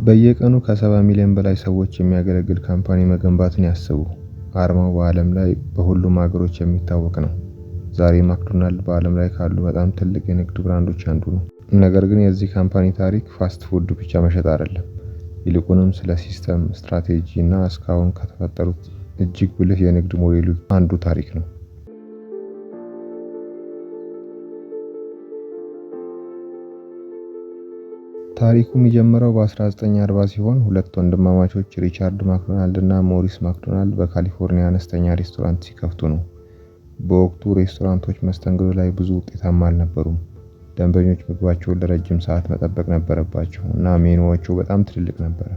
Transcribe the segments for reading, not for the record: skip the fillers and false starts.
በየቀኑ ከ70 ሚሊዮን በላይ ሰዎች የሚያገለግል ካምፓኒ መገንባትን ያስቡ። አርማው በዓለም ላይ በሁሉም ሀገሮች የሚታወቅ ነው። ዛሬ ማክዶናልድ በዓለም ላይ ካሉ በጣም ትልቅ የንግድ ብራንዶች አንዱ ነው። ነገር ግን የዚህ ካምፓኒ ታሪክ ፋስት ፉድ ብቻ መሸጥ አይደለም። ይልቁንም ስለ ሲስተም፣ ስትራቴጂ እና እስካሁን ከተፈጠሩት እጅግ ብልህ የንግድ ሞዴሉ አንዱ ታሪክ ነው። ታሪኩ የሚጀምረው በ1940 ሲሆን ሁለት ወንድማማቾች ሪቻርድ ማክዶናልድ እና ሞሪስ ማክዶናልድ በካሊፎርኒያ አነስተኛ ሬስቶራንት ሲከፍቱ ነው። በወቅቱ ሬስቶራንቶች መስተንግዶ ላይ ብዙ ውጤታማ አልነበሩም። ደንበኞች ምግባቸውን ለረጅም ሰዓት መጠበቅ ነበረባቸው እና ሜኑዎቹ በጣም ትልልቅ ነበር።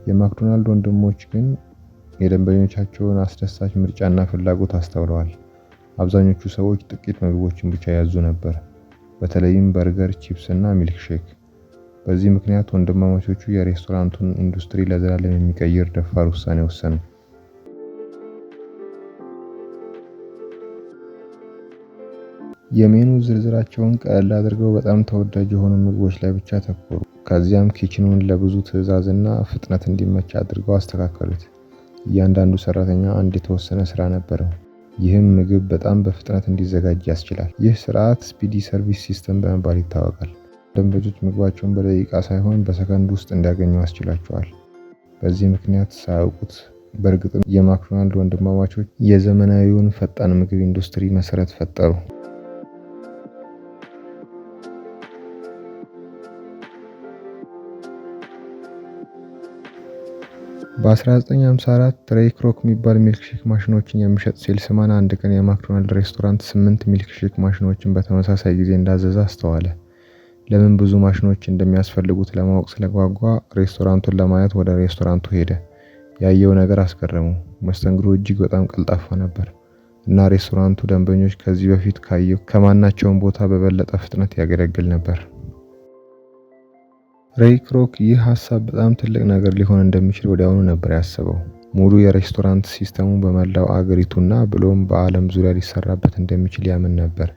የማክዶናልድ ወንድሞች ግን የደንበኞቻቸውን አስደሳች ምርጫና ፍላጎት አስተውለዋል። አብዛኞቹ ሰዎች ጥቂት ምግቦችን ብቻ ያዙ ነበር፣ በተለይም በርገር፣ ቺፕስ እና ሚልክሼክ። በዚህ ምክንያት ወንድማማቾቹ የሬስቶራንቱን ኢንዱስትሪ ለዘላለም የሚቀይር ደፋር ውሳኔ ወሰኑ። የሜኑ ዝርዝራቸውን ቀለል አድርገው በጣም ተወዳጅ የሆኑ ምግቦች ላይ ብቻ አተኮሩ። ከዚያም ኪችኑን ለብዙ ትዕዛዝና ፍጥነት እንዲመች አድርገው አስተካከሉት። እያንዳንዱ ሰራተኛ አንድ የተወሰነ ስራ ነበረው። ይህም ምግብ በጣም በፍጥነት እንዲዘጋጅ ያስችላል። ይህ ስርዓት ስፒዲ ሰርቪስ ሲስተም በመባል ይታወቃል። ደንበኞች ምግባቸውን በደቂቃ ሳይሆን በሰከንድ ውስጥ እንዲያገኙ ያስችላቸዋል። በዚህ ምክንያት ሳያውቁት በእርግጥም የማክዶናልድ ወንድማማቾች የዘመናዊውን ፈጣን ምግብ ኢንዱስትሪ መሰረት ፈጠሩ። በ1954 ሬይ ክሮክ የሚባል ሚልክሼክ ማሽኖችን የሚሸጥ ሴልስማን አንድ ቀን የማክዶናልድ ሬስቶራንት 8 ሚልክሼክ ማሽኖችን በተመሳሳይ ጊዜ እንዳዘዘ አስተዋለ። ለምን ብዙ ማሽኖች እንደሚያስፈልጉት ለማወቅ ስለጓጓ ሬስቶራንቱን ለማየት ወደ ሬስቶራንቱ ሄደ። ያየው ነገር አስገረመው። መስተንግዶ እጅግ በጣም ቀልጣፋ ነበር እና ሬስቶራንቱ ደንበኞች ከዚህ በፊት ካየው ከማናቸውም ቦታ በበለጠ ፍጥነት ያገለግል ነበር። ሬይ ክሮክ ይህ ሀሳብ በጣም ትልቅ ነገር ሊሆን እንደሚችል ወዲያውኑ ነበር ያሰበው። ሙሉ የሬስቶራንት ሲስተሙ በመላው አገሪቱና ብሎም በዓለም ዙሪያ ሊሰራበት እንደሚችል ያምን ነበር።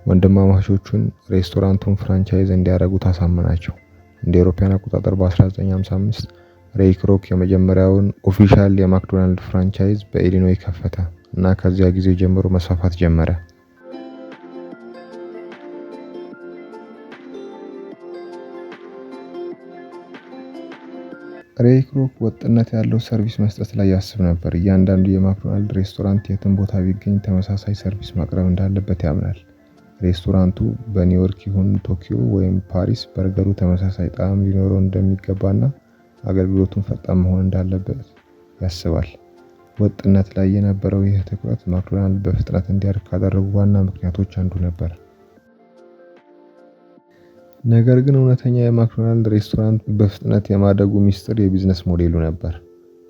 ወንድማማቾቹን ሬስቶራንቱን ፍራንቻይዝ እንዲያደርጉ ታሳመናቸው። እንደ አውሮፓውያን አቆጣጠር በ1955 ሬይ ክሮክ የመጀመሪያውን ኦፊሻል የማክዶናልድ ፍራንቻይዝ በኢሊኖይ ከፈተ እና ከዚያ ጊዜ ጀምሮ መስፋፋት ጀመረ። ሬይ ክሮክ ወጥነት ያለው ሰርቪስ መስጠት ላይ ያስብ ነበር። እያንዳንዱ የማክዶናልድ ሬስቶራንት የትም ቦታ ቢገኝ ተመሳሳይ ሰርቪስ ማቅረብ እንዳለበት ያምናል። ሬስቶራንቱ በኒውዮርክ ይሁን ቶኪዮ ወይም ፓሪስ በርገሩ ተመሳሳይ ጣዕም ሊኖረው እንደሚገባና አገልግሎቱን ፈጣን መሆን እንዳለበት ያስባል። ወጥነት ላይ የነበረው ይህ ትኩረት ማክዶናልድ በፍጥነት እንዲያድግ ካደረጉ ዋና ምክንያቶች አንዱ ነበር። ነገር ግን እውነተኛ የማክዶናልድ ሬስቶራንት በፍጥነት የማደጉ ሚስጥር የቢዝነስ ሞዴሉ ነበር።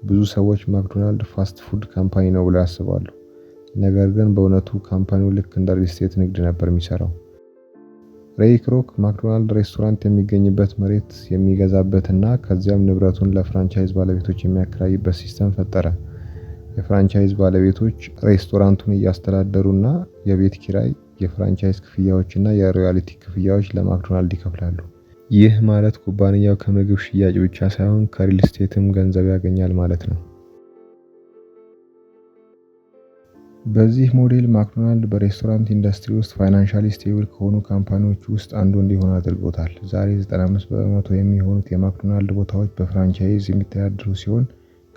ብዙ ሰዎች ማክዶናልድ ፋስት ፉድ ካምፓኒ ነው ብለው ያስባሉ። ነገር ግን በእውነቱ ካምፓኒው ልክ እንደ ሪል ስቴት ንግድ ነበር የሚሰራው። ሬይ ክሮክ ማክዶናልድ ሬስቶራንት የሚገኝበት መሬት የሚገዛበትና ከዚያም ንብረቱን ለፍራንቻይዝ ባለቤቶች የሚያከራይበት ሲስተም ፈጠረ። የፍራንቻይዝ ባለቤቶች ሬስቶራንቱን እያስተዳደሩና የቤት ኪራይ፣ የፍራንቻይዝ ክፍያዎችና የሮያልቲ ክፍያዎች ለማክዶናልድ ይከፍላሉ። ይህ ማለት ኩባንያው ከምግብ ሽያጭ ብቻ ሳይሆን ከሪል ስቴትም ገንዘብ ያገኛል ማለት ነው። በዚህ ሞዴል ማክዶናልድ በሬስቶራንት ኢንዱስትሪ ውስጥ ፋይናንሻሊ ስቴብል ከሆኑ ካምፓኒዎች ውስጥ አንዱ እንዲሆን አድርጎታል። ዛሬ 95% የሚሆኑት የማክዶናልድ ቦታዎች በፍራንቻይዝ የሚተዳደሩ ሲሆን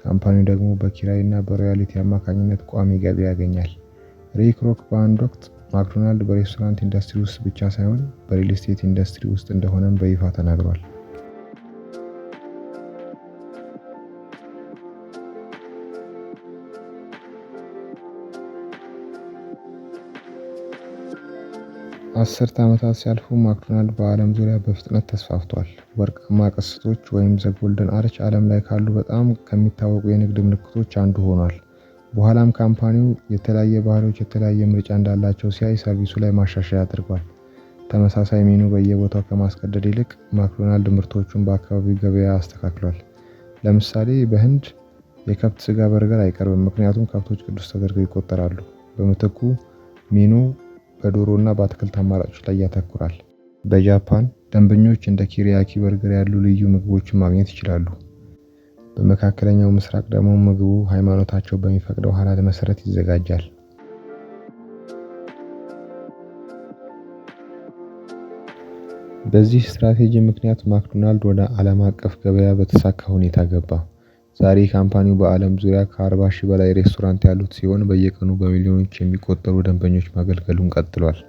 ካምፓኒው ደግሞ በኪራይ እና በሮያልቲ አማካኝነት ቋሚ ገቢ ያገኛል። ሬይ ክሮክ በአንድ ወቅት ማክዶናልድ በሬስቶራንት ኢንዱስትሪ ውስጥ ብቻ ሳይሆን በሪል ስቴት ኢንዱስትሪ ውስጥ እንደሆነም በይፋ ተናግሯል። አስርት ዓመታት ሲያልፉ ማክዶናልድ በዓለም ዙሪያ በፍጥነት ተስፋፍቷል። ወርቃማ ቅስቶች ወይም ዘ ጎልደን አርች ዓለም ላይ ካሉ በጣም ከሚታወቁ የንግድ ምልክቶች አንዱ ሆኗል። በኋላም ካምፓኒው የተለያየ ባህሎች የተለያየ ምርጫ እንዳላቸው ሲያይ ሰርቪሱ ላይ ማሻሻያ አድርጓል። ተመሳሳይ ሜኑ በየቦታው ከማስቀደድ ይልቅ ማክዶናልድ ምርቶቹን በአካባቢው ገበያ አስተካክሏል። ለምሳሌ በህንድ የከብት ስጋ በርገር አይቀርብም፣ ምክንያቱም ከብቶች ቅዱስ ተደርገው ይቆጠራሉ። በምትኩ ሜኑ በዶሮ እና በአትክልት አማራጮች ላይ ያተኩራል። በጃፓን ደንበኞች እንደ ኪሪያኪ በርገር ያሉ ልዩ ምግቦችን ማግኘት ይችላሉ። በመካከለኛው ምስራቅ ደግሞ ምግቡ ሃይማኖታቸው በሚፈቅደው ሐላል መሰረት ይዘጋጃል። በዚህ ስትራቴጂ ምክንያት ማክዶናልድ ወደ ዓለም አቀፍ ገበያ በተሳካ ሁኔታ ገባ። ዛሬ ካምፓኒው በዓለም ዙሪያ ከ40,000 በላይ ሬስቶራንት ያሉት ሲሆን በየቀኑ በሚሊዮኖች የሚቆጠሩ ደንበኞች ማገልገሉን ቀጥሏል።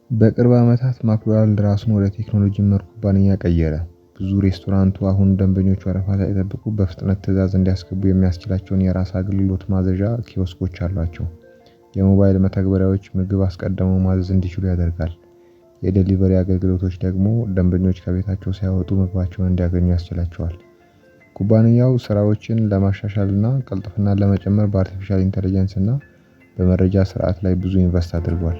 በቅርብ ዓመታት ማክዶናልድ ራሱን ወደ ቴክኖሎጂ መር ኩባንያ ቀየረ። ብዙ ሬስቶራንቱ አሁን ደንበኞች ወረፋ ሳይጠብቁ በፍጥነት ትዕዛዝ እንዲያስገቡ የሚያስችላቸውን የራስ አገልግሎት ማዘዣ ኪዮስኮች አሏቸው። የሞባይል መተግበሪያዎች ምግብ አስቀድመው ማዘዝ እንዲችሉ ያደርጋል። የዴሊቨሪ አገልግሎቶች ደግሞ ደንበኞች ከቤታቸው ሳይወጡ ምግባቸውን እንዲያገኙ ያስችላቸዋል። ኩባንያው ስራዎችን ለማሻሻልና ቅልጥፍናን ለመጨመር በአርቲፊሻል ኢንተለጀንስ እና በመረጃ ስርዓት ላይ ብዙ ኢንቨስት አድርጓል።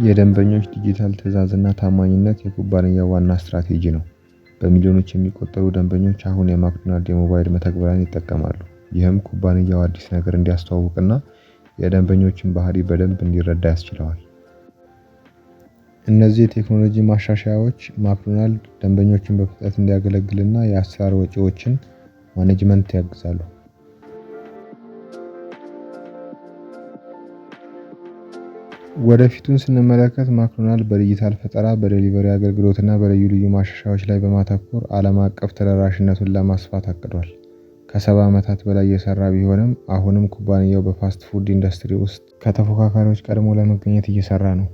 የደንበኞች ዲጂታል ትዕዛዝና ታማኝነት የኩባንያው ዋና ስትራቴጂ ነው። በሚሊዮኖች የሚቆጠሩ ደንበኞች አሁን የማክዶናልድ የሞባይል መተግበሪያን ይጠቀማሉ። ይህም ኩባንያው አዲስ ነገር እንዲያስተዋውቅና የደንበኞችን ባህሪ በደንብ እንዲረዳ ያስችለዋል። እነዚህ የቴክኖሎጂ ማሻሻያዎች ማክዶናልድ ደንበኞችን በፍጥነት እንዲያገለግልና የአሰራር ወጪዎችን ማኔጅመንት ያግዛሉ። ወደፊቱን ስንመለከት ማክዶናልድ በዲጂታል ፈጠራ፣ በዴሊቨሪ አገልግሎትና በልዩ ልዩ ማሻሻያዎች ላይ በማተኮር ዓለም አቀፍ ተደራሽነቱን ለማስፋት አቅዷል። ከ70 ዓመታት በላይ የሰራ ቢሆንም አሁንም ኩባንያው በፋስት ፉድ ኢንዱስትሪ ውስጥ ከተፎካካሪዎች ቀድሞ ለመገኘት እየሰራ ነው።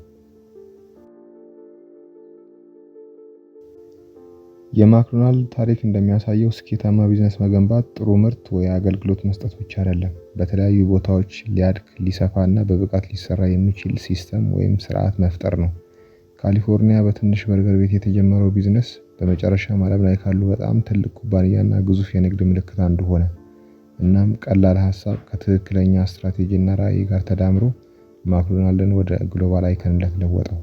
የማክዶናልድ ታሪክ እንደሚያሳየው ስኬታማ ቢዝነስ መገንባት ጥሩ ምርት ወይ አገልግሎት መስጠት ብቻ አይደለም፤ በተለያዩ ቦታዎች ሊያድግ፣ ሊሰፋ እና በብቃት ሊሰራ የሚችል ሲስተም ወይም ስርዓት መፍጠር ነው። ካሊፎርኒያ በትንሽ በርገር ቤት የተጀመረው ቢዝነስ በመጨረሻም ዓለም ላይ ካሉ በጣም ትልቅ ኩባንያና ግዙፍ የንግድ ምልክት አንዱ ሆነ። እናም ቀላል ሀሳብ ከትክክለኛ ስትራቴጂ እና ራዕይ ጋር ተዳምሮ ማክዶናልድን ወደ ግሎባል አይከንነት ለወጠው።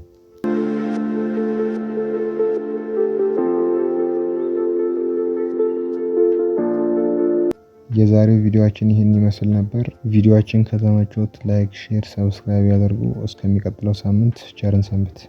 የዛሬው ቪዲዮአችን ይህን ይመስል ነበር። ቪዲዮአችን ከተመቾት ላይክ፣ ሼር፣ ሰብስክራይብ ያደርጉ። እስከሚቀጥለው ሳምንት ቸርን ሰንብት።